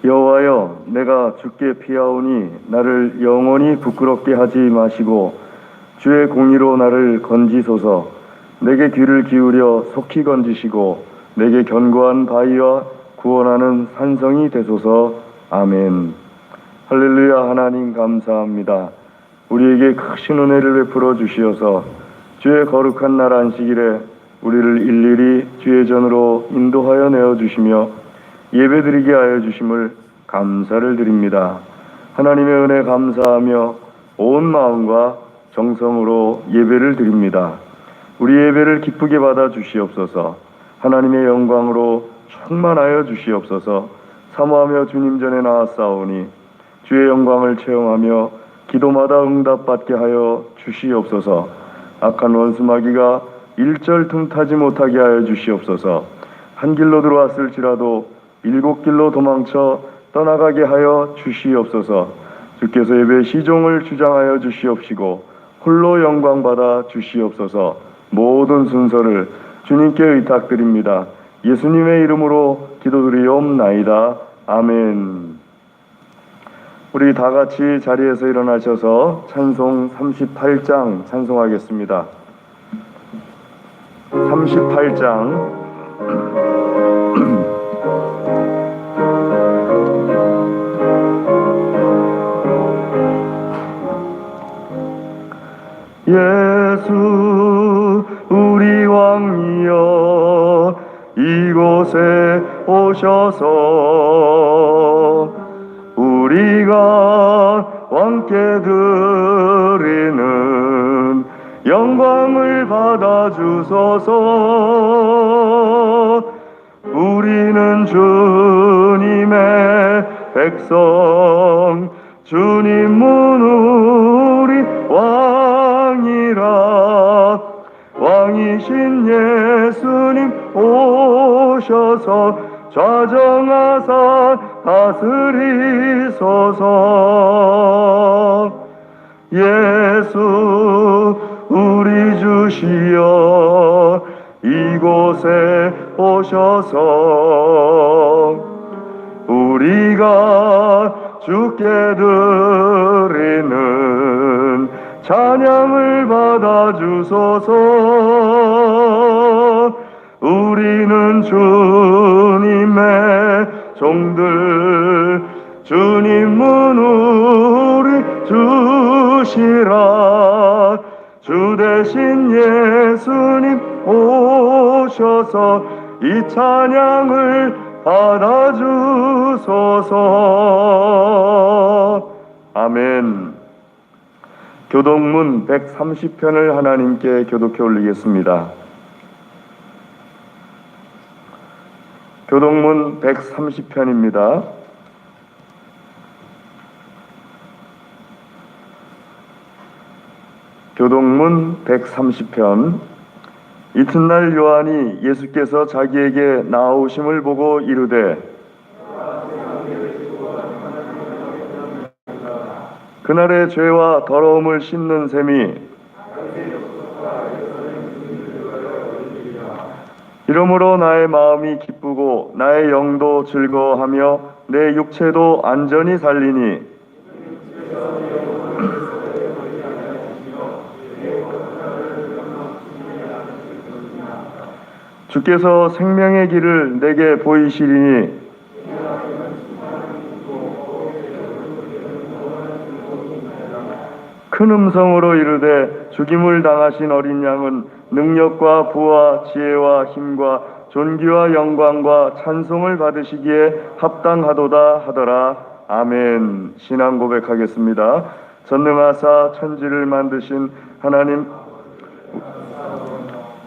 여호와여, 내가 주께 피하오니 나를 영원히 부끄럽게 하지 마시고 주의 공의로 나를 건지소서. 내게 귀를 기울여 속히 건지시고 내게 견고한 바위와 구원하는 산성이 되소서. 아멘. 할렐루야. 하나님 감사합니다. 우리에게 크신 은혜를 베풀어 주시어서 주의 거룩한 날 안식일에 우리를 일일이 주의 전으로 인도하여 내어주시며 예배드리게 하여 주심을 감사를 드립니다. 하나님의 은혜 감사하며 온 마음과 정성으로 예배를 드립니다. 우리 예배를 기쁘게 받아 주시옵소서. 하나님의 영광으로 충만하여 주시옵소서. 사모하며 주님 전에 나왔사오니 주의 영광을 체험하며 기도마다 응답받게 하여 주시옵소서. 악한 원수마귀가 일절 틈타지 못하게 하여 주시옵소서. 한 길로 들어왔을지라도 일곱 길로 도망쳐 떠나가게 하여 주시옵소서. 주께서 예배 시종을 주장하여 주시옵시고 홀로 영광받아 주시옵소서. 모든 순서를 주님께 의탁드립니다. 예수님의 이름으로 기도드리옵나이다. 아멘. 우리 다 같이 자리에서 일어나셔서 찬송 38장 찬송하겠습니다. 38장 예수 우리 왕이여 이곳에 오셔서 우리가 왕께 드리는 영광을 받아 주소서. 우리는 주님의 백성 주님은 우리 왕이라. 왕이신 예수님 오셔서 좌정하사 다스리소서. 예수 우리 주시여 이곳에 오셔서 우리가 주께 드리는 찬양을 받아 주소서. 우리는 주님의 종들 주님은 우리 주시라. 주 대신 예수님 오셔서 이 찬양을 받아 주소서. 아멘. 교독문 130편을 하나님께 교독해 올리겠습니다. 교독문 130편입니다. 교독문 130편. 이튿날 요한이 예수께서 자기에게 나오심을 보고 이르되 그날의 죄와 더러움을 씻는 셈이 이러므로 나의 마음이 기쁘고 나의 영도 즐거워하며 내 육체도 안전히 살리니 주께서 생명의 길을 내게 보이시리니 큰 음성으로 이르되 죽임을 당하신 어린 양은 능력과 부와 지혜와 힘과 존귀와 영광과 찬송을 받으시기에 합당하도다 하더라. 아멘. 신앙 고백하겠습니다. 전능하사 천지를 만드신 하나님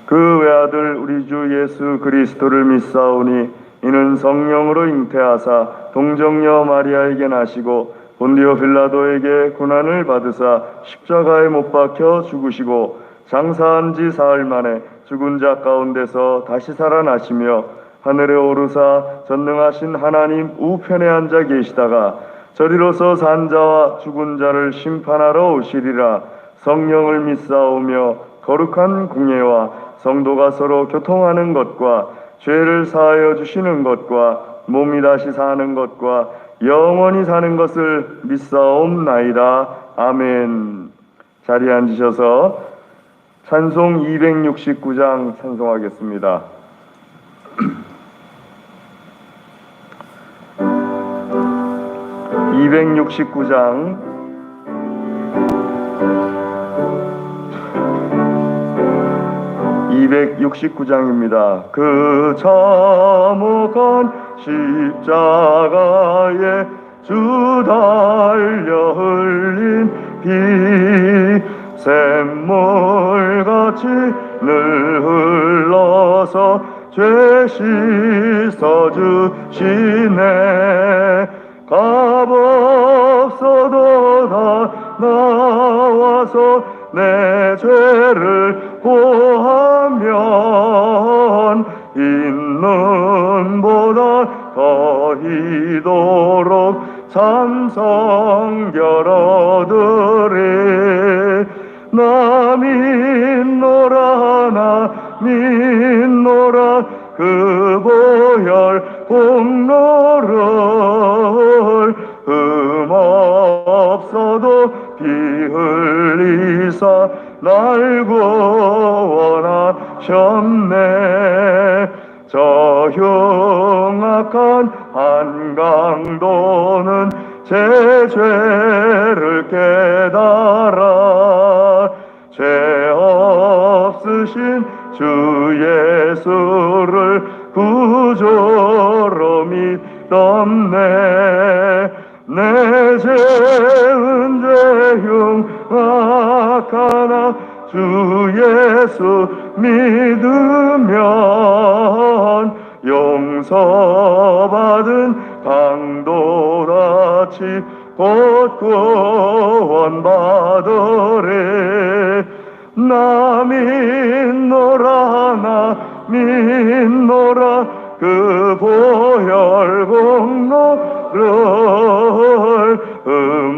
그 외아들 우리 주 예수 그리스도를 믿사오니 이는 성령으로 잉태하사 동정녀 마리아에게 나시고 본디오 빌라도에게 고난을 받으사 십자가에 못 박혀 죽으시고 장사한 지 사흘 만에 죽은 자 가운데서 다시 살아나시며 하늘에 오르사 전능하신 하나님 우편에 앉아 계시다가 저리로서 산 자와 죽은 자를 심판하러 오시리라. 성령을 믿사오며 거룩한 공예와 성도가 서로 교통하는 것과 죄를 사하여 주시는 것과 몸이 다시 사는 것과 영원히 사는 것을 믿사옵나이다. 아멘. 자리에 앉으셔서 찬송 269장 찬송하겠습니다. 269장 그 참혹한 십자가에 주 달려 흘린 피 샘물같이 늘 흘러서 죄 씻어 주시네. 값없어도 다 나와서 내 죄를 고하면 있는보다 더히도록 참성결 얻으리. 나 믿노라 그 보혈 공로를 흠없어도 피 흘리사 날 구원하셨네. 저 흉악한 한강도는 제 죄를 깨달아 죄 없으신 주 예수를 구조로 믿었네. 내 죄은 죄 흉악하나 주 예수 믿으면 용서받은 강도같이 곧 구원받으리. 나 믿노라 그 보혈 공로를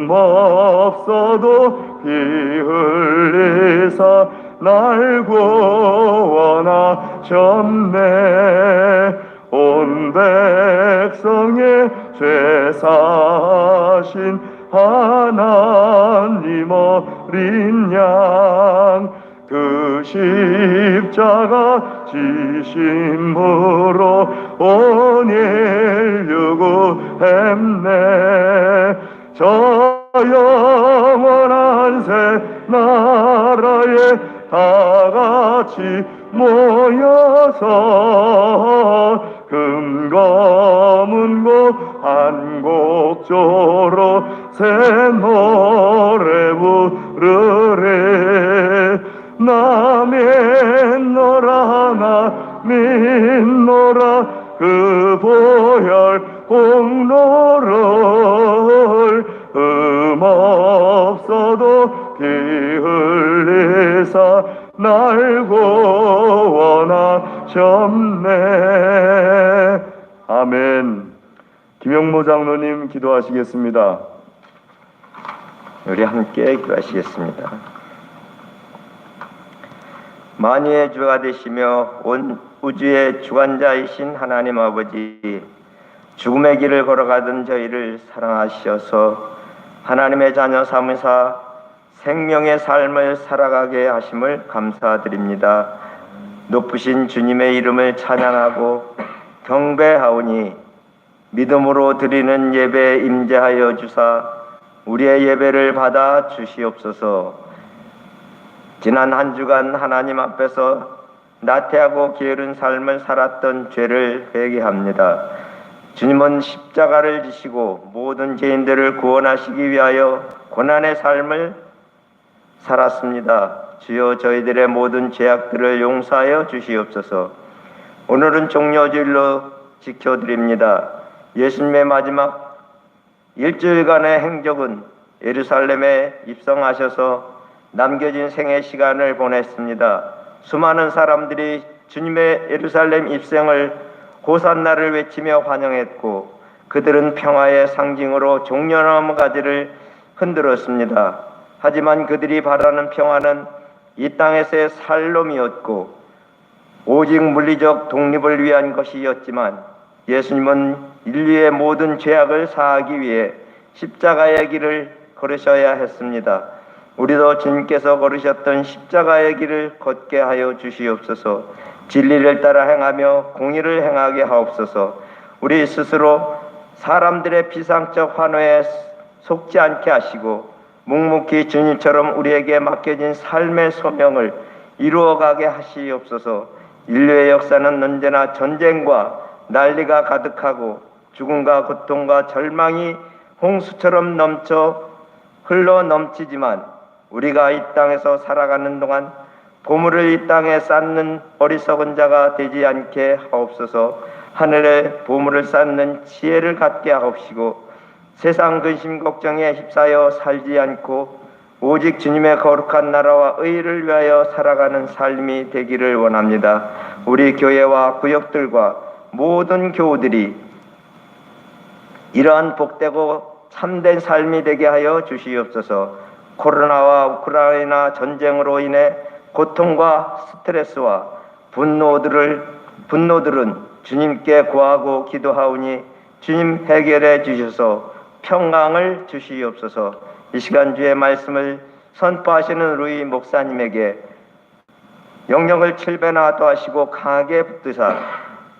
흠없어도 피 흘리사 날 구원하셨네. 온 백성의 죄 사신 하나님 어린 양 그 십자가 지심으로 온 인류 구했네. 저 영원한 새 나라에 다 같이 모여서 금거문고 한곡조로 새 노래 부르리. 나 믿노라 그 보혈 공로를 흠없어도 피 흘리사 날 구원하셨네. 아멘. 김영모 장로님 기도하시겠습니다. 우리 함께 기도하시겠습니다. 만유의 주가 되시며 온 우주의 주관자이신 하나님 아버지, 죽음의 길을 걸어가던 저희를 사랑하셔서 하나님의 자녀 삼으사 생명의 삶을 살아가게 하심을 감사드립니다. 높으신 주님의 이름을 찬양하고 경배하오니 믿음으로 드리는 예배에 임재하여 주사 우리의 예배를 받아 주시옵소서. 지난 한 주간 하나님 앞에서 나태하고 게으른 삶을 살았던 죄를 회개합니다. 주님은 십자가를 지시고 모든 죄인들을 구원하시기 위하여 고난의 삶을 살았습니다. 주여, 저희들의 모든 죄악들을 용서하여 주시옵소서. 오늘은 종려주일로 지켜드립니다. 예수님의 마지막 일주일간의 행적은 예루살렘에 입성하셔서 남겨진 생애 시간을 보냈습니다. 수많은 사람들이 주님의 예루살렘 입성을 호산나를 외치며 환영했고 그들은 평화의 상징으로 종려나무 가지를 흔들었습니다. 하지만 그들이 바라는 평화는 이 땅에서의 살롬이었고 오직 물리적 독립을 위한 것이었지만 예수님은 인류의 모든 죄악을 사하기 위해 십자가의 길을 걸으셔야 했습니다. 우리도 주님께서 걸으셨던 십자가의 길을 걷게 하여 주시옵소서. 진리를 따라 행하며 공의를 행하게 하옵소서. 우리 스스로 사람들의 비상적 환호에 속지 않게 하시고 묵묵히 주님처럼 우리에게 맡겨진 삶의 소명을 이루어가게 하시옵소서. 인류의 역사는 언제나 전쟁과 난리가 가득하고 죽음과 고통과 절망이 홍수처럼 흘러 넘치지만 우리가 이 땅에서 살아가는 동안 보물을 이 땅에 쌓는 어리석은 자가 되지 않게 하옵소서. 하늘에 보물을 쌓는 지혜를 갖게 하옵시고 세상 근심 걱정에 휩싸여 살지 않고 오직 주님의 거룩한 나라와 의를 위하여 살아가는 삶이 되기를 원합니다. 우리 교회와 구역들과 모든 교우들이 이러한 복되고 참된 삶이 되게 하여 주시옵소서. 코로나와 우크라이나 전쟁으로 인해 고통과 스트레스와 분노들은 주님께 구하고 기도하오니 주님 해결해 주셔서 평강을 주시옵소서. 이 시간 주의 말씀을 선포하시는 루이 목사님에게 영역을 7배나 더하시고 강하게 붙드사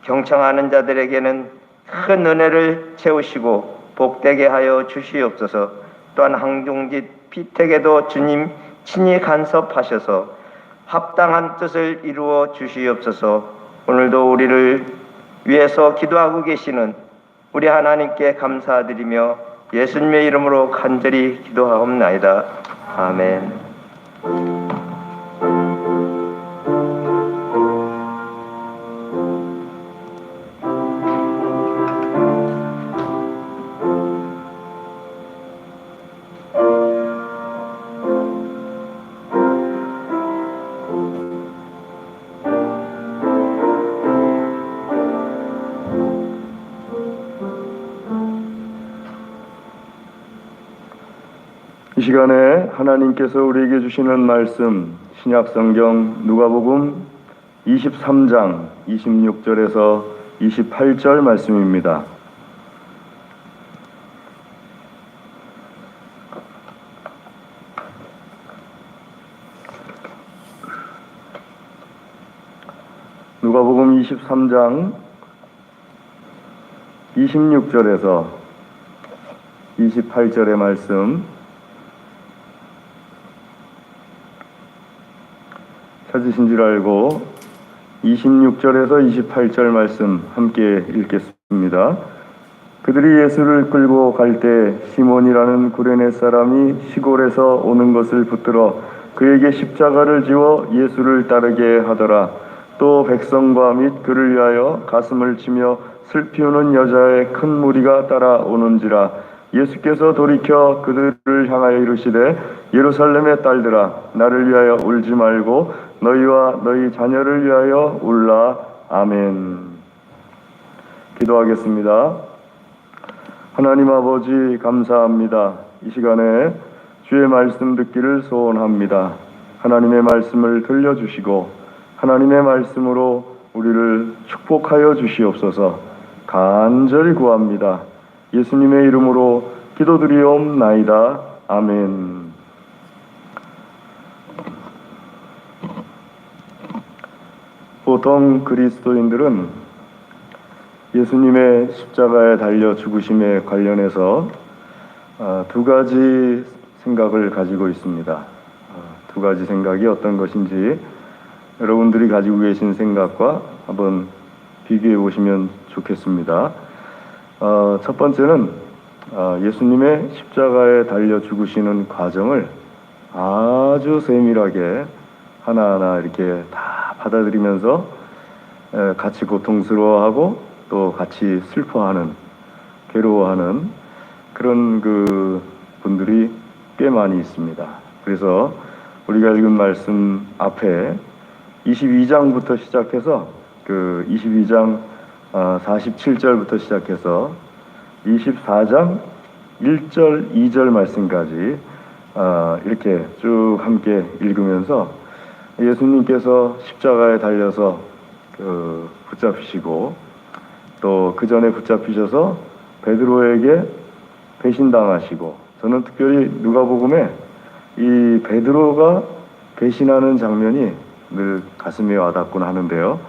경청하는 자들에게는 큰 은혜를 채우시고 복되게 하여 주시옵소서. 또한 항종짓 피택에도 주님 친히 간섭하셔서 합당한 뜻을 이루어 주시옵소서. 오늘도 우리를 위해서 기도하고 계시는 우리 하나님께 감사드리며 예수님의 이름으로 간절히 기도하옵나이다. 아멘. 이 시간에 하나님께서 우리에게 주시는 말씀 신약성경 누가복음 23장 26절에서 28절 말씀입니다. 누가복음 23장 26절에서 28절의 말씀 찾으신 줄 알고 26절에서 28절 말씀 함께 읽겠습니다. 그들이 예수를 끌고 갈 때 시몬이라는 구레네 사람이 시골에서 오는 것을 붙들어 그에게 십자가를 지워 예수를 따르게 하더라. 또 백성과 및 그를 위하여 가슴을 치며 슬피 우는 여자의 큰 무리가 따라오는지라. 예수께서 돌이켜 그들을 향하여 이르시되 예루살렘의 딸들아 나를 위하여 울지 말고 너희와 너희 자녀를 위하여 울라. 아멘. 기도하겠습니다. 하나님 아버지 감사합니다. 이 시간에 주의 말씀 듣기를 소원합니다. 하나님의 말씀을 들려주시고 하나님의 말씀으로 우리를 축복하여 주시옵소서. 간절히 구합니다. 예수님의 이름으로 기도드리옵나이다. 아멘. 보통 그리스도인들은 예수님의 십자가에 달려 죽으심에 관련해서 두 가지 생각을 가지고 있습니다. 두 가지 생각이 어떤 것인지 여러분들이 가지고 계신 생각과 한번 비교해 보시면 좋겠습니다. 첫 번째는 예수님의 십자가에 달려 죽으시는 과정을 아주 세밀하게 하나하나 이렇게 다 받아들이면서 같이 고통스러워하고 또 같이 슬퍼하는, 괴로워하는 그런 그 분들이 꽤 많이 있습니다. 그래서 우리가 읽은 말씀 앞에 22장부터 시작해서 그 22장 47절부터 시작해서 24장 1절, 2절 말씀까지 이렇게 쭉 함께 읽으면서 예수님께서 십자가에 달려서 붙잡히시고 또 그 전에 붙잡히셔서 베드로에게 배신당하시고, 저는 특별히 누가복음에 이 베드로가 배신하는 장면이 늘 가슴에 와닿곤 하는데요.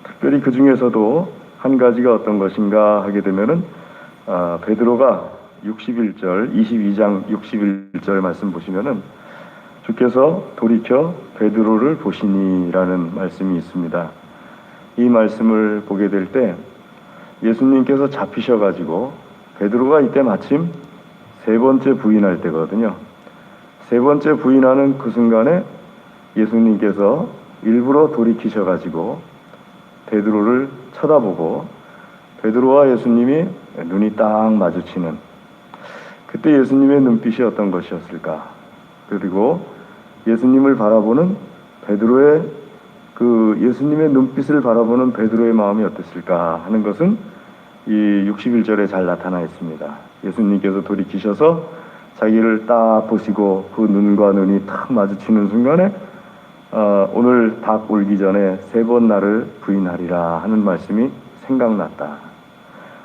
특별히 그 중에서도 한 가지가 어떤 것인가 하게 되면은 베드로가 61절 22장 61절 말씀 보시면은 주께서 돌이켜 베드로를 보시니라는 말씀이 있습니다. 이 말씀을 보게 될 때 예수님께서 잡히셔가지고 베드로가 이때 마침 세 번째 부인할 때거든요. 세 번째 부인하는 그 순간에 예수님께서 일부러 돌이키셔가지고 베드로를 쳐다보고 베드로와 예수님이 눈이 딱 마주치는, 그때 예수님의 눈빛이 어떤 것이었을까? 그리고 예수님을 바라보는 베드로의 그 예수님의 눈빛을 바라보는 베드로의 마음이 어땠을까 하는 것은 이 61절에 잘 나타나 있습니다. 예수님께서 돌이키셔서 자기를 딱 보시고 그 눈과 눈이 딱 마주치는 순간에 오늘 닭 울기 전에 세 번 나를 부인하리라 하는 말씀이 생각났다.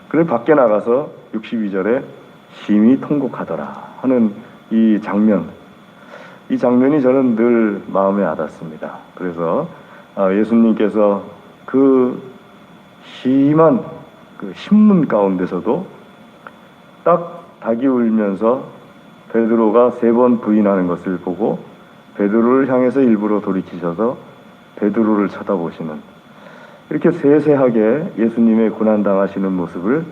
그래 밖에 나가서 62절에 심히 통곡하더라 하는 이 장면이 저는 늘 마음에 와닿습니다. 그래서 예수님께서 그 심한 그 신문 가운데서도 딱 닭이 울면서 베드로가 세 번 부인하는 것을 보고 베드로를 향해서 일부러 돌이키셔서 베드로를 쳐다보시는, 이렇게 세세하게 예수님의 고난당하시는 모습을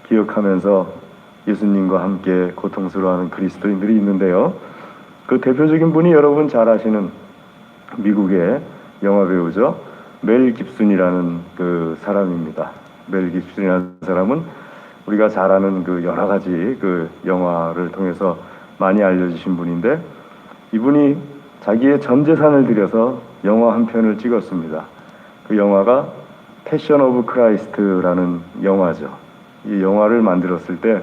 기억하면서 예수님과 함께 고통스러워하는 그리스도인들이 있는데요. 그 대표적인 분이 여러분 잘 아시는 미국의 영화 배우죠. 멜 깁슨이라는 그 사람입니다. 멜 깁슨이라는 사람은 우리가 잘 아는 그 여러 가지 그 영화를 통해서 많이 알려주신 분인데, 이분이 자기의 전 재산을 들여서 영화 한 편을 찍었습니다. 그 영화가 패션 오브 크라이스트라는 영화죠. 이 영화를 만들었을 때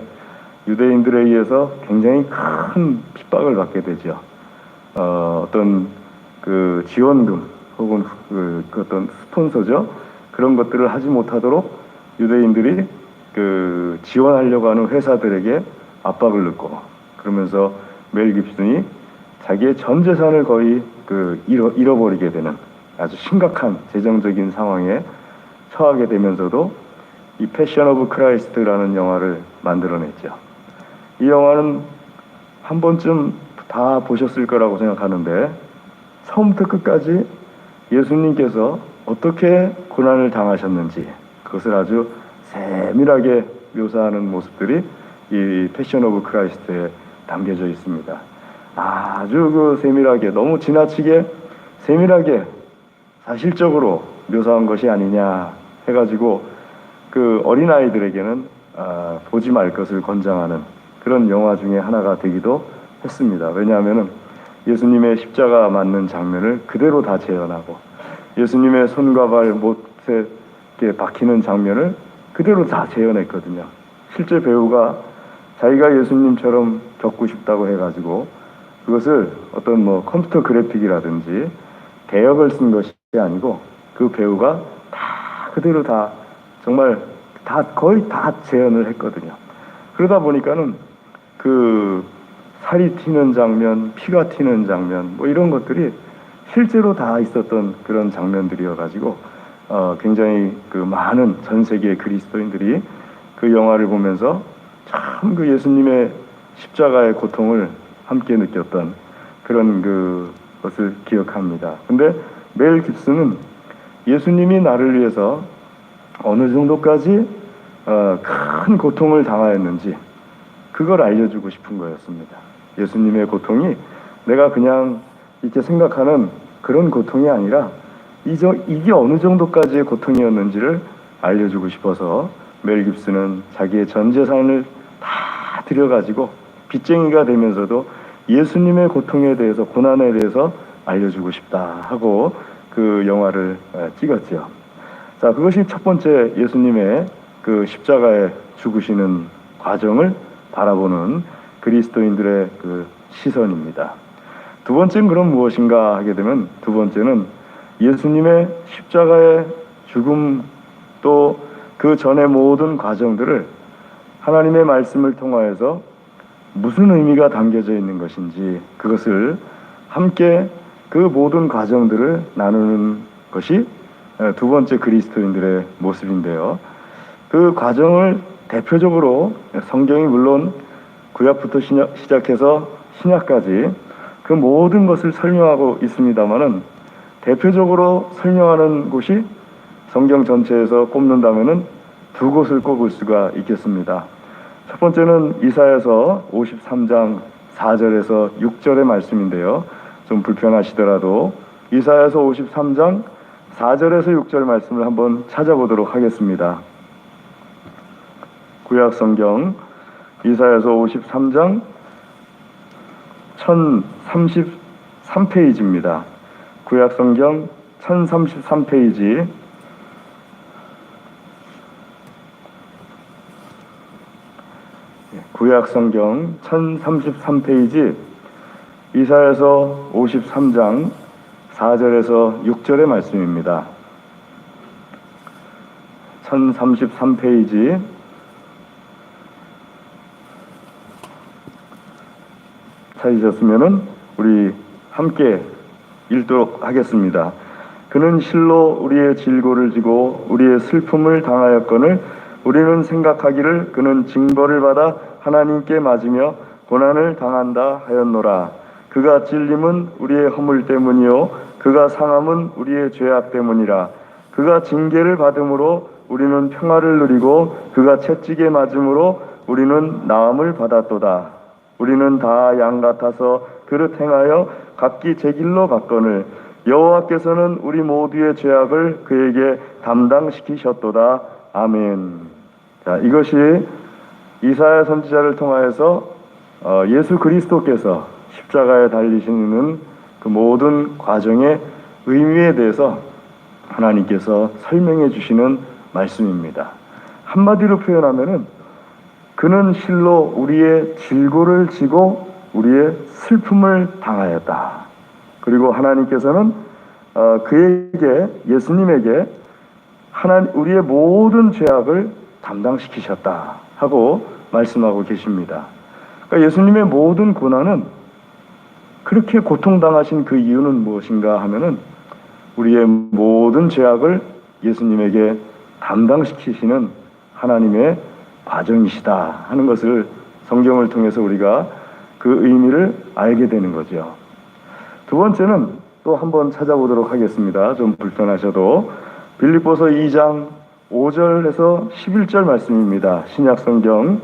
유대인들에 의해서 굉장히 큰 핍박을 받게 되죠. 어떤 그 지원금 혹은 그 어떤 스폰서죠. 그런 것들을 하지 못하도록 유대인들이 그 지원하려고 하는 회사들에게 압박을 넣고, 그러면서 멜 깁슨이 자기의 전 재산을 거의 그 잃어버리게 되는 아주 심각한 재정적인 상황에 처하게 되면서도 이 패션 오브 크라이스트라는 영화를 만들어냈죠. 이 영화는 한 번쯤 다 보셨을 거라고 생각하는데, 처음부터 끝까지 예수님께서 어떻게 고난을 당하셨는지 그것을 아주 세밀하게 묘사하는 모습들이 이 패션 오브 크라이스트에 담겨져 있습니다. 아주 그 세밀하게, 너무 지나치게 세밀하게 사실적으로 묘사한 것이 아니냐 해가지고 그 어린아이들에게는 보지 말 것을 권장하는 그런 영화 중에 하나가 되기도 했습니다. 왜냐하면 예수님의 십자가 맞는 장면을 그대로 다 재현하고 예수님의 손과 발 못에 박히는 장면을 그대로 다 재현했거든요. 실제 배우가 자기가 예수님처럼 겪고 싶다고 해가지고 그것을 어떤 뭐 컴퓨터 그래픽이라든지 대역을 쓴 것이 아니고 그 배우가 다 그대로 다 정말 다 거의 다 재현을 했거든요. 그러다 보니까는 그 살이 튀는 장면, 피가 튀는 장면 뭐 이런 것들이 실제로 다 있었던 그런 장면들이어가지고 굉장히 그 많은 전 세계의 그리스도인들이 그 영화를 보면서 참 그 예수님의 십자가의 고통을 함께 느꼈던 그런 그것을 기억합니다. 근데 멜 깁슨은 예수님이 나를 위해서 어느 정도까지 큰 고통을 당하였는지 그걸 알려주고 싶은 거였습니다. 예수님의 고통이 내가 그냥 이렇게 생각하는 그런 고통이 아니라 이게 어느 정도까지의 고통이었는지를 알려주고 싶어서 멜 깁슨은 자기의 전 재산을 다 들여가지고 빚쟁이가 되면서도 예수님의 고통에 대해서, 고난에 대해서 알려주고 싶다 하고 그 영화를 찍었죠. 자, 그것이 첫 번째 예수님의 그 십자가에 죽으시는 과정을 바라보는 그리스도인들의 그 시선입니다. 두 번째는 그럼 무엇인가 하게 되면, 두 번째는 예수님의 십자가의 죽음 또 그 전의 모든 과정들을 하나님의 말씀을 통하여서 무슨 의미가 담겨져 있는 것인지 그것을 함께 그 모든 과정들을 나누는 것이 두 번째 그리스도인들의 모습인데요. 그 과정을 대표적으로 성경이 물론 구약부터 시작해서 신약까지 그 모든 것을 설명하고 있습니다만은 대표적으로 설명하는 곳이 성경 전체에서 꼽는다면은 두 곳을 꼽을 수가 있겠습니다. 첫 번째는 이사야서 53장 4절에서 6절의 말씀인데요. 좀 불편하시더라도 이사야서 53장 4절에서 6절 말씀을 한번 찾아보도록 하겠습니다. 구약 성경 이사야서 53장 1033페이지입니다. 구약 성경 1033페이지 구약 성경 1033페이지 이사야서 53장 4절에서 6절의 말씀입니다. 1033페이지 찾으셨으면은 우리 함께 읽도록 하겠습니다. 그는 실로 우리의 질고를 지고 우리의 슬픔을 당하였거늘 우리는 생각하기를 그는 징벌을 받아 하나님께 맞으며 고난을 당한다 하였노라. 그가 찔림은 우리의 허물 때문이요 그가 상함은 우리의 죄악 때문이라. 그가 징계를 받음으로 우리는 평화를 누리고 그가 채찍에 맞음으로 우리는 나음을 받았도다. 우리는 다 양 같아서 그릇 행하여 각기 제 길로 갔거늘 여호와께서는 우리 모두의 죄악을 그에게 담당시키셨도다. 아멘. 자, 이것이 이사야 선지자를 통하여서 예수 그리스도께서 십자가에 달리시는 그 모든 과정의 의미에 대해서 하나님께서 설명해 주시는 말씀입니다. 한마디로 표현하면은 그는 실로 우리의 질고를 지고 우리의 슬픔을 당하였다. 그리고 하나님께서는 그에게 예수님에게 우리의 모든 죄악을 담당시키셨다 하고 말씀하고 계십니다. 그러니까 예수님의 모든 고난은 그렇게 고통당하신 그 이유는 무엇인가 하면은 우리의 모든 죄악을 예수님에게 담당시키시는 하나님의 과정이시다 하는 것을 성경을 통해서 우리가 그 의미를 알게 되는 거죠. 두 번째는 또 한번 찾아보도록 하겠습니다. 좀 불편하셔도 빌립보서 2장 5절에서 11절 말씀입니다. 신약 성경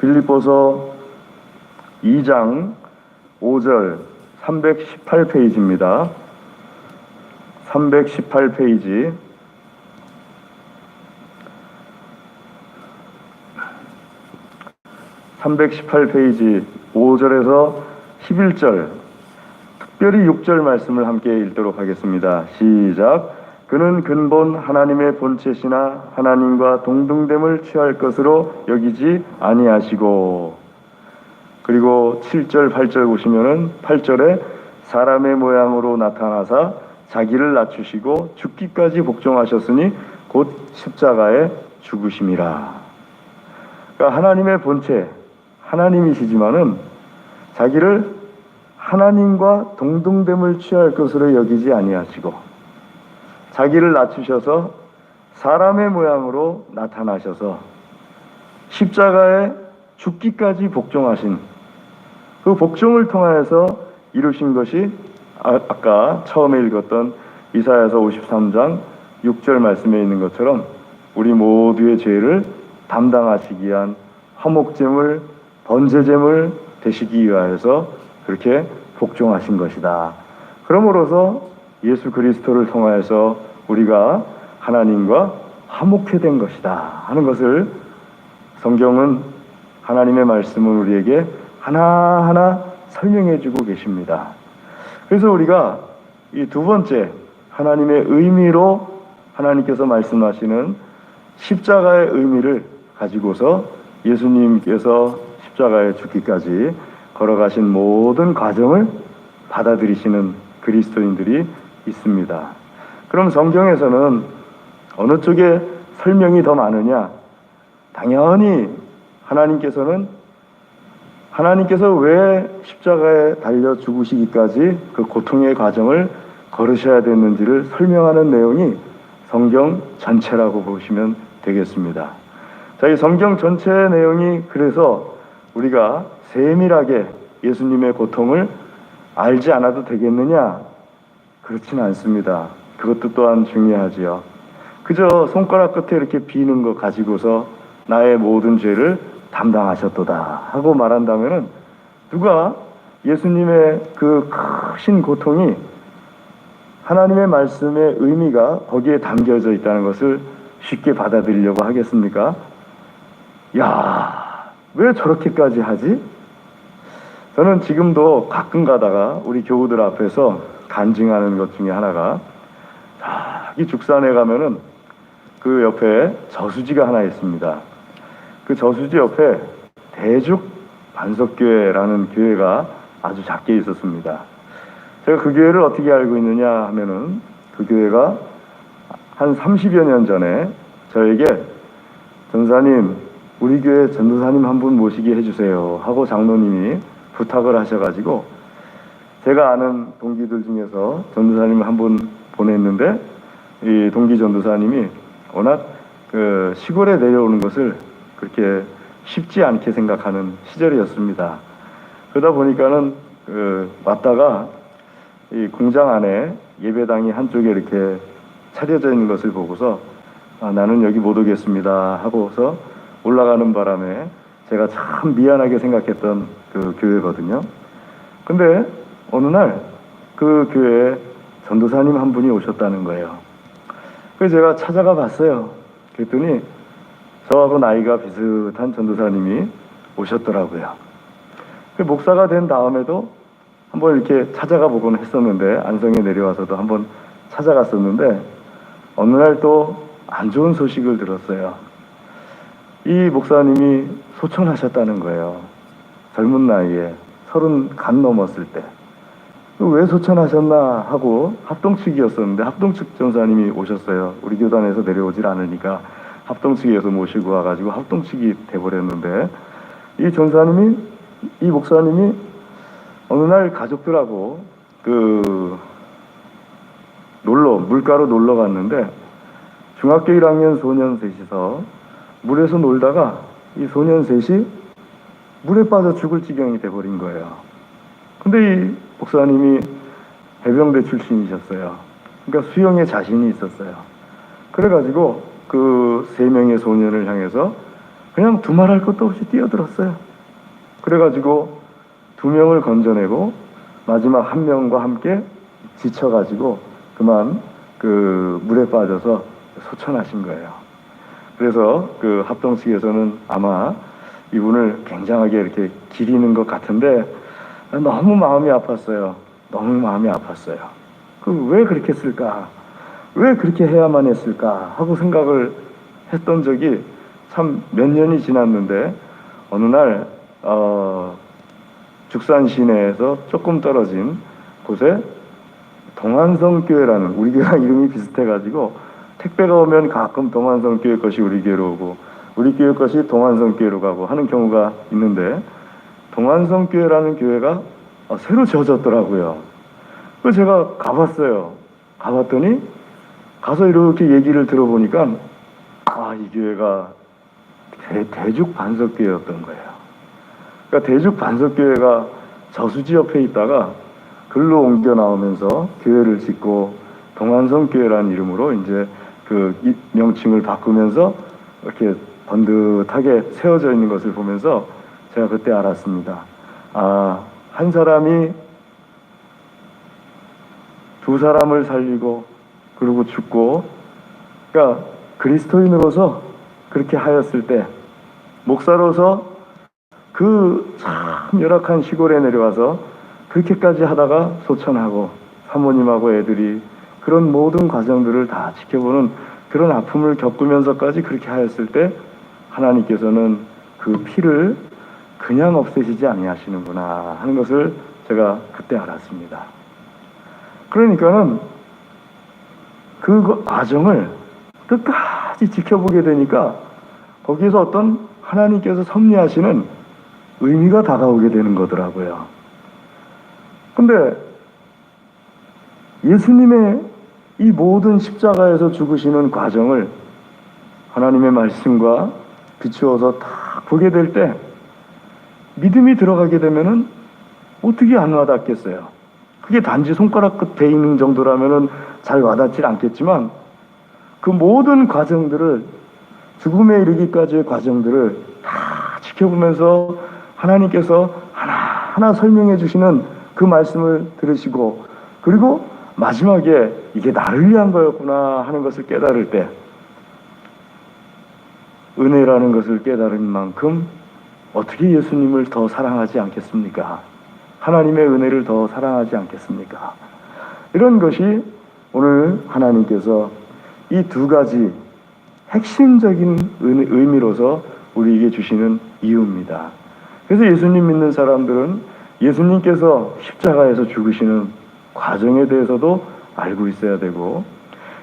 빌립보서 2장 5절 318페이지입니다. 318페이지 318페이지 5절에서 11절 특별히 6절 말씀을 함께 읽도록 하겠습니다. 시작. 그는 근본 하나님의 본체시나 하나님과 동등됨을 취할 것으로 여기지 아니하시고 그리고 7절 8절 보시면은 8절에 사람의 모양으로 나타나사 자기를 낮추시고 죽기까지 복종하셨으니 곧 십자가에 죽으심이라. 그러니까 하나님의 본체 하나님이시지만은 자기를 하나님과 동등됨을 취할 것으로 여기지 아니하시고 자기를 낮추셔서 사람의 모양으로 나타나셔서 십자가에 죽기까지 복종하신 그 복종을 통하여서 이루신 것이 아까 처음에 읽었던 이사야서 53장 6절 말씀에 있는 것처럼 우리 모두의 죄를 담당하시기 위한 화목제물, 번제제물 되시기 위하여서 그렇게 복종하신 것이다. 그러므로서 예수 그리스도를 통하여서 우리가 하나님과 화목해 된 것이다 하는 것을 성경은 하나님의 말씀을 우리에게 하나하나 설명해 주고 계십니다. 그래서 우리가 이 두 번째 하나님의 의미로 하나님께서 말씀하시는 십자가의 의미를 가지고서 예수님께서 십자가에 죽기까지 걸어가신 모든 과정을 받아들이시는 그리스도인들이 있습니다. 그럼 성경에서는 어느 쪽에 설명이 더 많으냐? 당연히 하나님께서 왜 십자가에 달려 죽으시기까지 그 고통의 과정을 걸으셔야 됐는지를 설명하는 내용이 성경 전체라고 보시면 되겠습니다. 자, 이 성경 전체의 내용이 그래서 우리가 세밀하게 예수님의 고통을 알지 않아도 되겠느냐? 그렇지는 않습니다. 그것도 또한 중요하지요. 그저 손가락 끝에 이렇게 비는 거 가지고서 나의 모든 죄를 담당하셨도다 하고 말한다면은 누가 예수님의 그 크신 고통이 하나님의 말씀의 의미가 거기에 담겨져 있다는 것을 쉽게 받아들이려고 하겠습니까? 야, 왜 저렇게까지 하지? 저는 지금도 가끔 가다가 우리 교우들 앞에서 간증하는 것 중에 하나가, 이 죽산에 가면은 그 옆에 저수지가 하나 있습니다. 그 저수지 옆에 대죽 반석교회라는 교회가 아주 작게 있었습니다. 제가 그 교회를 어떻게 알고 있느냐 하면은 그 교회가 한 30여 년 전에 저에게 전사님, 우리 교회 전도사님 한 분 모시게 해주세요 하고 장로님이 부탁을 하셔가지고 제가 아는 동기들 중에서 전도사님을 한 분 보냈는데 이 동기 전도사님이 워낙 그 시골에 내려오는 것을 그렇게 쉽지 않게 생각하는 시절이었습니다. 그러다 보니까는 왔다가 이 공장 안에 예배당이 한쪽에 이렇게 차려져 있는 것을 보고서 나는 여기 못 오겠습니다 하고서 올라가는 바람에 제가 참 미안하게 생각했던 그 교회거든요. 근데 어느 날 그 교회에 전도사님 한 분이 오셨다는 거예요. 그래서 제가 찾아가 봤어요. 그랬더니 저하고 나이가 비슷한 전도사님이 오셨더라고요. 그 목사가 된 다음에도 한번 이렇게 찾아가 보곤 했었는데, 안성에 내려와서도 한번 찾아갔었는데 어느 날 또 안 좋은 소식을 들었어요. 이 목사님이 소천하셨다는 거예요. 젊은 나이에 30 간 넘었을 때. 왜 소천하셨나 하고 합동측이었었는데 합동측 전사님이 오셨어요. 우리 교단에서 내려오질 않으니까 합동측에서 모시고 와가지고 합동측이 돼버렸는데, 이 목사님이 어느 날 가족들하고 물가로 놀러 갔는데 중학교 1학년 소년 셋이서 물에서 놀다가 이 소년 셋이 물에 빠져 죽을 지경이 돼버린 거예요. 근데 이 목사님이 해병대 출신이셨어요. 그러니까 수영에 자신이 있었어요. 그래가지고 그 3명의 소년을 향해서 그냥 두말할 것도 없이 뛰어들었어요. 그래가지고 2명을 건져내고 마지막 1명과 함께 지쳐가지고 그만 그 물에 빠져서 소천하신 거예요. 그래서 그 합동 측에서는 아마 이분을 굉장하게 이렇게 기리는 것 같은데 너무 마음이 아팠어요. 너무 마음이 아팠어요. 왜 그렇게 했을까? 왜 그렇게 해야만 했을까? 하고 생각을 했던 적이 참 몇 년이 지났는데 어느 날 죽산 시내에서 조금 떨어진 곳에 동안성교회라는, 우리 교회랑 이름이 비슷해가지고 택배가 오면 가끔 동안성교회 것이 우리 교회로 오고 우리 교회 것이 동안성교회로 가고 하는 경우가 있는데, 동안성교회라는 교회가 새로 지어졌더라고요. 그래서 제가 가봤어요. 가봤더니 가서 이렇게 얘기를 들어보니까 이 교회가 대죽 반석교회였던 거예요. 그러니까 대죽 반석교회가 저수지 옆에 있다가 글로 옮겨 나오면서 교회를 짓고 동안성교회라는 이름으로 이제 그 명칭을 바꾸면서 이렇게 번듯하게 세워져 있는 것을 보면서 제가 그때 알았습니다. 한 사람이 2사람을 살리고 그리고 죽고, 그러니까 그리스도인으로서 그렇게 하였을 때, 목사로서 그 참 열악한 시골에 내려와서 그렇게까지 하다가 소천하고 사모님하고 애들이 그런 모든 과정들을 다 지켜보는 그런 아픔을 겪으면서까지 그렇게 하였을 때 하나님께서는 그 피를 그냥 없애시지 아니하시는구나 하는 것을 제가 그때 알았습니다. 그러니까는 그 과정을 끝까지 지켜보게 되니까 거기에서 어떤 하나님께서 섭리하시는 의미가 다가오게 되는 거더라고요. 근데 예수님의 이 모든 십자가에서 죽으시는 과정을 하나님의 말씀과 비추어서 다 보게 될 때 믿음이 들어가게 되면은 어떻게 안 와닿겠어요? 그게 단지 손가락 끝에 있는 정도라면은 잘 와닿질 않겠지만 그 모든 과정들을, 죽음에 이르기까지의 과정들을 다 지켜보면서 하나님께서 하나하나 설명해 주시는 그 말씀을 들으시고, 그리고 마지막에 이게 나를 위한 거였구나 하는 것을 깨달을 때, 은혜라는 것을 깨달은 만큼 어떻게 예수님을 더 사랑하지 않겠습니까? 하나님의 은혜를 더 사랑하지 않겠습니까? 이런 것이 오늘 하나님께서 이 두 가지 핵심적인 의미로서 우리에게 주시는 이유입니다. 그래서 예수님 믿는 사람들은 예수님께서 십자가에서 죽으시는 과정에 대해서도 알고 있어야 되고,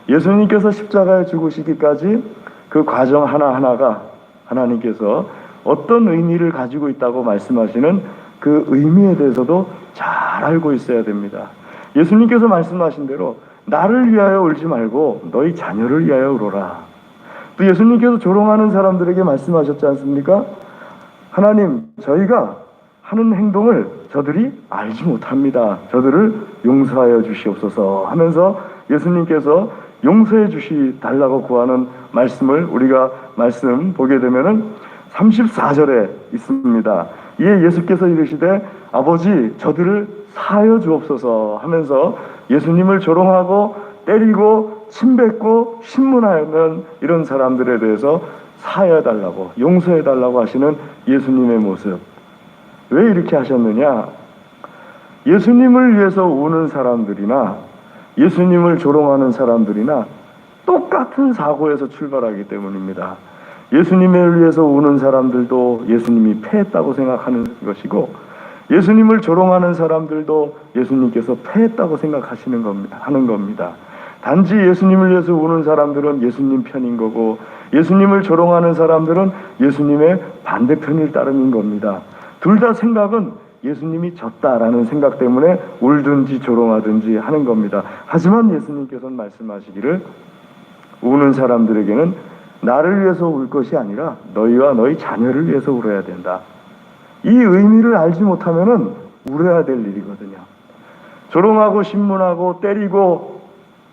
예수님께서 십자가에 죽으시기까지 그 과정 하나하나가 하나님께서 어떤 의미를 가지고 있다고 말씀하시는 그 의미에 대해서도 잘 알고 있어야 됩니다. 예수님께서 말씀하신 대로 나를 위하여 울지 말고 너희 자녀를 위하여 울어라. 또 예수님께서 조롱하는 사람들에게 말씀하셨지 않습니까? 하나님, 저희가 하는 행동을 저들이 알지 못합니다. 저들을 용서하여 주시옵소서 하면서 예수님께서 용서해 주시 달라고 구하는 말씀을 우리가 말씀 보게 되면은 34절에 있습니다. 이에 예수께서 이르시되 아버지 저들을 사하여 주옵소서 하면서 예수님을 조롱하고 때리고 침뱉고 신문하는 이런 사람들에 대해서 사하여 달라고, 용서해 달라고 하시는 예수님의 모습. 왜 이렇게 하셨느냐? 예수님을 위해서 우는 사람들이나 예수님을 조롱하는 사람들이나 똑같은 사고에서 출발하기 때문입니다. 예수님을 위해서 우는 사람들도 예수님이 패했다고 생각하는 것이고, 예수님을 조롱하는 사람들도 예수님께서 패했다고 생각하시는 겁니다. 하는 겁니다. 단지 예수님을 위해서 우는 사람들은 예수님 편인 거고, 예수님을 조롱하는 사람들은 예수님의 반대편일 따름인 겁니다. 둘 다 생각은 예수님이 졌다라는 생각 때문에 울든지 조롱하든지 하는 겁니다. 하지만 예수님께서는 말씀하시기를 우는 사람들에게는 나를 위해서 울 것이 아니라 너희와 너희 자녀를 위해서 울어야 된다. 이 의미를 알지 못하면은 울어야 될 일이거든요. 조롱하고 신문하고 때리고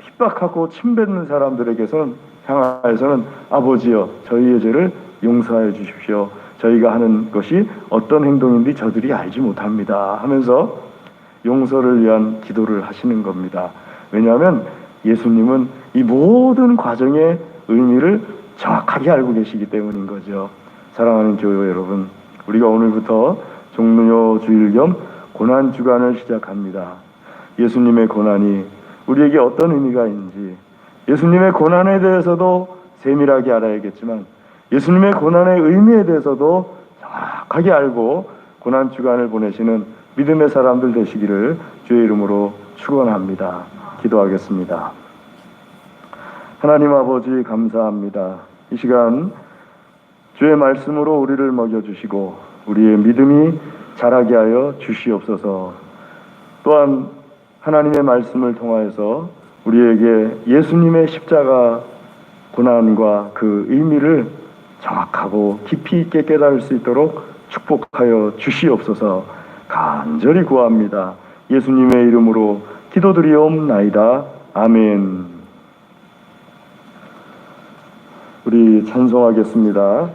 핍박하고 침뱉는 사람들에게서는 향하여서는 아버지여 저희의 죄를 용서하여 주십시오. 저희가 하는 것이 어떤 행동인지 저들이 알지 못합니다 하면서 용서를 위한 기도를 하시는 겁니다. 왜냐하면 예수님은 이 모든 과정의 의미를 정확하게 알고 계시기 때문인 거죠. 사랑하는 교회 여러분, 우리가 오늘부터 종료 주일 겸 고난 주간을 시작합니다. 예수님의 고난이 우리에게 어떤 의미가 있는지, 예수님의 고난에 대해서도 세밀하게 알아야겠지만 예수님의 고난의 의미에 대해서도 정확하게 알고 고난 주간을 보내시는 믿음의 사람들 되시기를 주의 이름으로 축원합니다. 기도하겠습니다. 하나님 아버지 감사합니다. 이 시간 주의 말씀으로 우리를 먹여주시고 우리의 믿음이 자라게 하여 주시옵소서. 또한 하나님의 말씀을 통하여서 우리에게 예수님의 십자가 고난과 그 의미를 정확하고 깊이 있게 깨달을 수 있도록 축복하여 주시옵소서. 간절히 구합니다. 예수님의 이름으로 기도드리옵나이다. 아멘. 우리 찬송하겠습니다.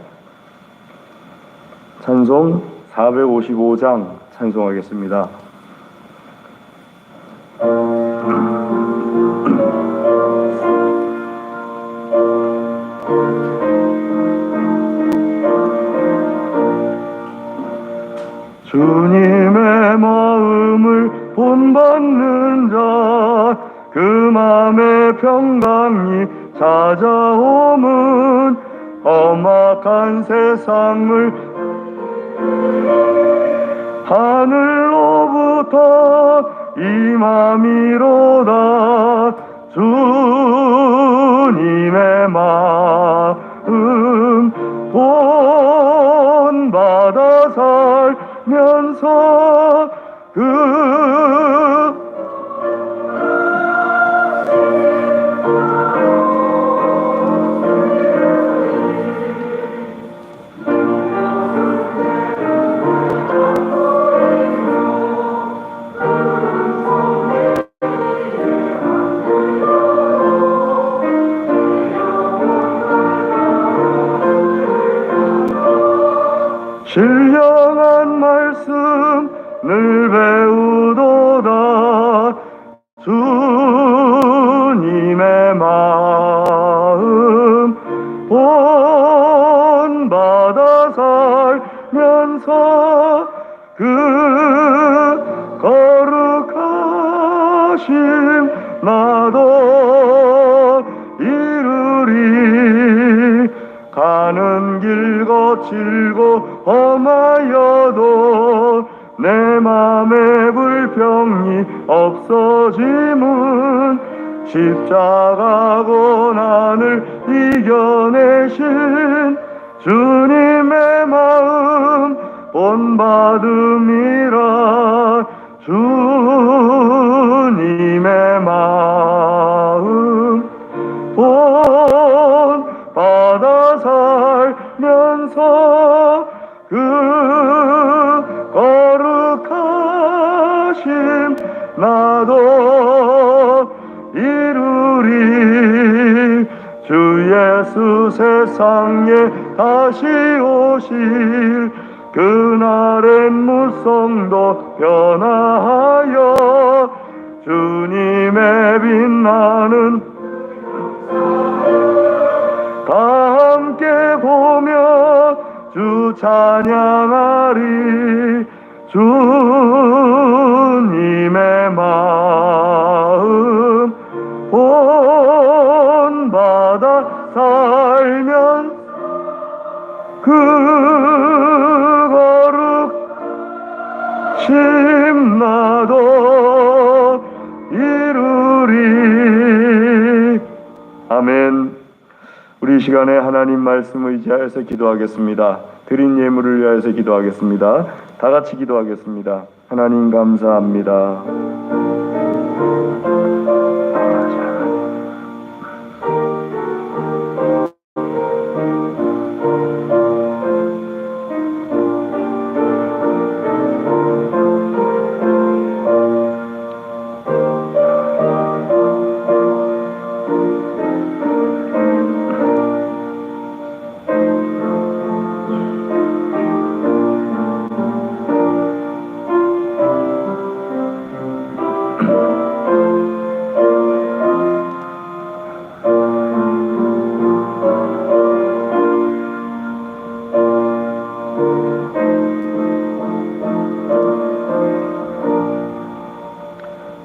찬송 455장 찬송하겠습니다. 주님의 마음을 본받는 자, 그 마음의 평강이 찾아옴은 험악한 세상을 하늘로부터 임함이로다. 주 나도 이루리. 가는 길 거칠고 험하여도 내 맘에 불평이 없어짐은 십자가 고난을 이겨내신 주님의 마음 본받음이라. 주님의 마음 본받아 살면서 그 거룩하심 나도 이루리. 주 예수 세상에 다시 오실 그날엔 무성도 변화하여 주님의 빛나는 다 함께 보며 주 찬양하리. 주님의 마음 본받아 살면 그 거룩심 나도 이루리. 아멘. 우리 이 시간에 하나님 말씀 의지하여서 기도하겠습니다. 드린 예물을 위하여서 기도하겠습니다. 다 같이 기도하겠습니다. 하나님 감사합니다.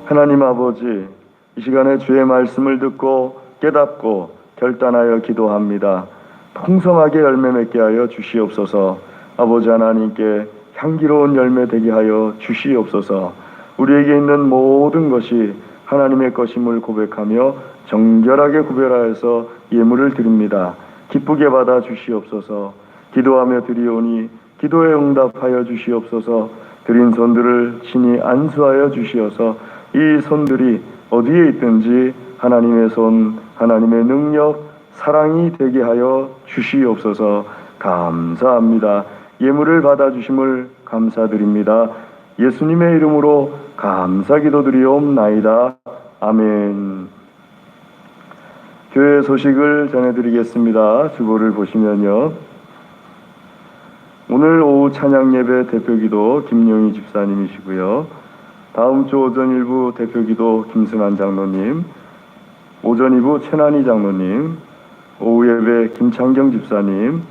하나님 아버지, 이 시간에 주의 말씀을 듣고 깨닫고 결단하여 기도합니다. 풍성하게 열매 맺게 하여 주시옵소서. 아버지 하나님께 향기로운 열매 되게 하여 주시옵소서. 우리에게 있는 모든 것이 하나님의 것임을 고백하며 정결하게 구별하여서 예물을 드립니다. 기쁘게 받아 주시옵소서. 기도하며 드리오니 기도에 응답하여 주시옵소서. 드린 손들을 친히 안수하여 주시어서 이 손들이 어디에 있든지 하나님의 손, 하나님의 능력, 사랑이 되게 하여 주시옵소서. 감사합니다. 예물을 받아주심을 감사드립니다. 예수님의 이름으로 감사기도 드리옵나이다. 아멘. 교회 소식을 전해드리겠습니다. 주보를 보시면요. 오늘 오후 찬양예배 대표기도 김용희 집사님이시고요. 다음 주 오전 1부 대표기도 김승환 장로님, 오전 2부 최난희 장로님, 오후 예배 김창경 집사님,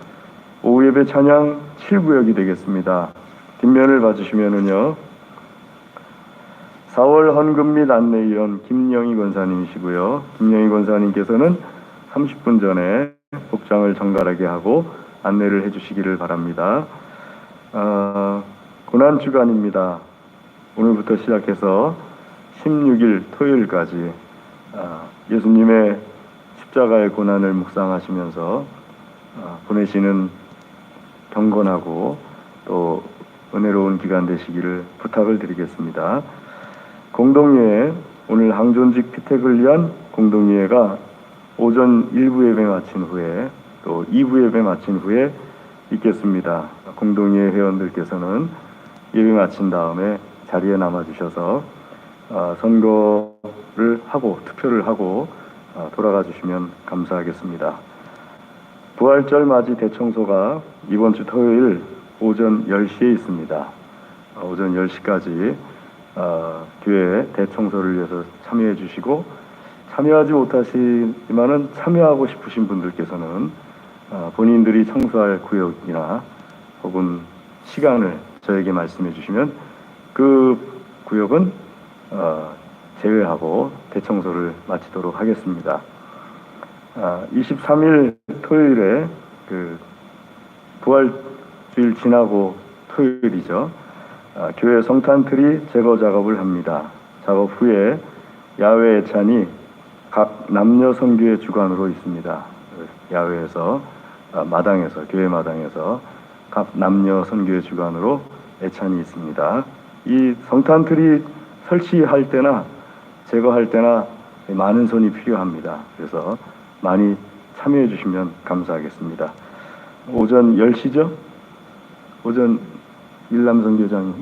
오후 예배 찬양 7구역이 되겠습니다. 뒷면을 봐주시면은요, 4월 헌금 및 안내위원 김영희 권사님이시고요. 김영희 권사님께서는 30분 전에 복장을 정갈하게 하고 안내를 해주시기를 바랍니다. 고난주간입니다. 오늘부터 시작해서 16일 토요일까지 예수님의 십자가의 고난을 묵상하시면서 보내시는 경건하고 또 은혜로운 기간 되시기를 부탁을 드리겠습니다. 공동예회, 오늘 항존직 피택을 위한 공동예회가 오전 1부 예배 마친 후에 또 2부 예배 마친 후에 있겠습니다. 공동예회 회원들께서는 예배 마친 다음에 자리에 남아주셔서 선거를 하고 투표를 하고 돌아가 주시면 감사하겠습니다. 부활절 맞이 대청소가 이번 주 토요일 오전 10시에 있습니다. 오전 10시까지 교회 대청소를 위해서 참여해 주시고, 참여하지 못하시지만은 참여하고 싶으신 분들께서는 본인들이 청소할 구역이나 혹은 시간을 저에게 말씀해 주시면 그 구역은 제외하고 대청소를 마치도록 하겠습니다. 23일 토요일에 부활주일 지나고 토요일이죠. 교회 성탄트리 제거 작업을 합니다. 작업 후에 야외 애찬이 각 남녀 선교회 주관으로 있습니다. 야외에서 마당에서, 교회 마당에서 각 남녀 선교회 주관으로 애찬이 있습니다. 이 성탄트리 설치할 때나 제거할 때나 많은 손이 필요합니다. 그래서 많이 참여해 주시면 감사하겠습니다. 오전 10시죠? 오전 일남선교장,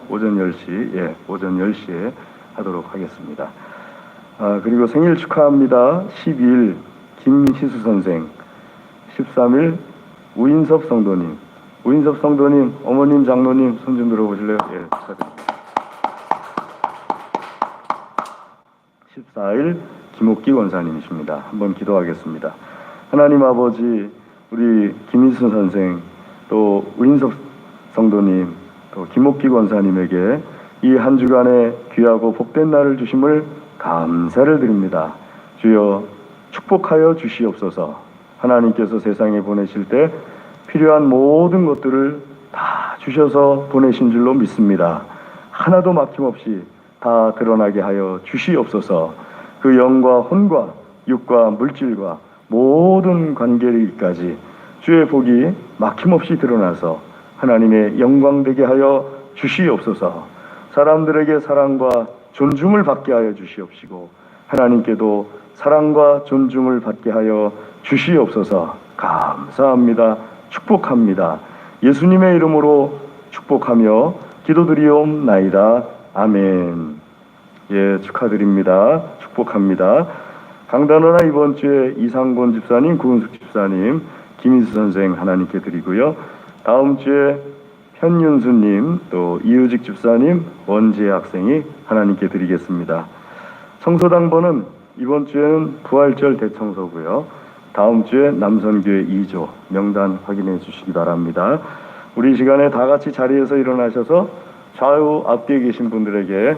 오전 10시, 오전 10시에 하도록 하겠습니다. 그리고 생일 축하합니다. 12일 김희수 선생, 13일 우인섭 성도님, 어머님, 장로님 손 좀 들어보실래요? 축하드립니다. 14일 김옥기 권사님이십니다. 한번 기도하겠습니다. 하나님 아버지, 우리 김희수 선생, 또 우인섭 성도님, 또 김옥기 권사님에게 이 한 주간의 귀하고 복된 날을 주심을 감사를 드립니다. 주여 축복하여 주시옵소서. 하나님께서 세상에 보내실 때 필요한 모든 것들을 다 주셔서 보내신 줄로 믿습니다. 하나도 막힘없이 다 드러나게 하여 주시옵소서. 그 영과 혼과 육과 물질과 모든 관계까지 주의 복이 막힘없이 드러나서 하나님의 영광되게 하여 주시옵소서. 사람들에게 사랑과 존중을 받게 하여 주시옵시고 하나님께도 사랑과 존중을 받게 하여 주시옵소서. 감사합니다. 축복합니다. 예수님의 이름으로 축복하며 기도드리옵나이다. 아멘. 축하드립니다. 축복합니다. 강단원아 이번 주에 이상곤 집사님, 구은숙 집사님, 김인수 선생 하나님께 드리고요. 다음 주에 현윤수님, 또 이유직 집사님, 원지혜 학생이 하나님께 드리겠습니다. 청소당번은 이번 주에는 부활절 대청소고요. 다음 주에 남선교회 2조 명단 확인해 주시기 바랍니다. 우리 시간에 다 같이 자리에서 일어나셔서 좌우 앞뒤에 계신 분들에게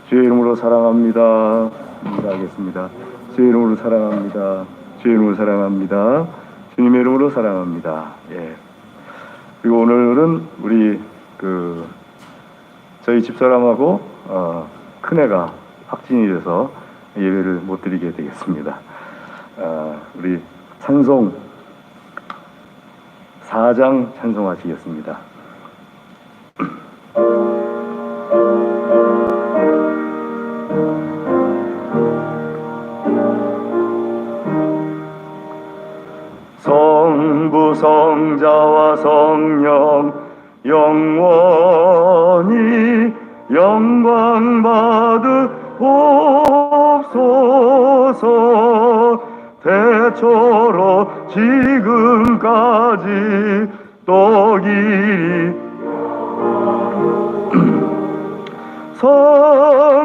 주의 이름으로 사랑합니다. 인사하겠습니다. 주의 이름으로 사랑합니다. 주의 이름으로 사랑합니다. 주님의 이름으로 사랑합니다. 그리고 오늘은 우리 저희 집사람하고 큰애가 확진이 돼서 예배를 못 드리게 되겠습니다. 우리 찬송 4장 찬송하시겠습니다. 성부 성자와 성령 영원히 영광 받으옵소서. 대초로 지금까지 또 길이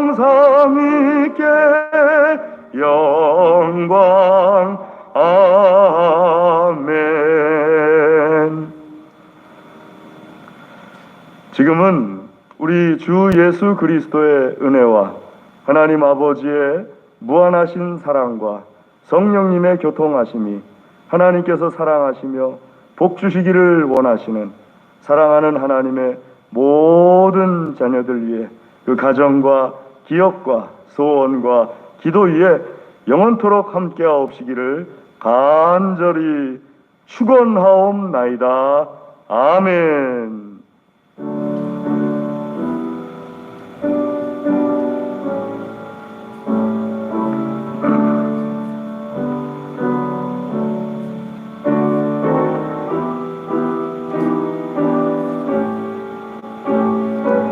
성삼위께 영광. 아멘. 지금은 우리 주 예수 그리스도의 은혜와 하나님 아버지의 무한하신 사랑과 성령님의 교통하심이 하나님께서 사랑하시며 복 주시기를 원하시는 사랑하는 하나님의 모든 자녀들 위해 그 가정과 기업과 소원과 기도 위에 영원토록 함께하옵시기를 간절히 축원하옵나이다. 아멘.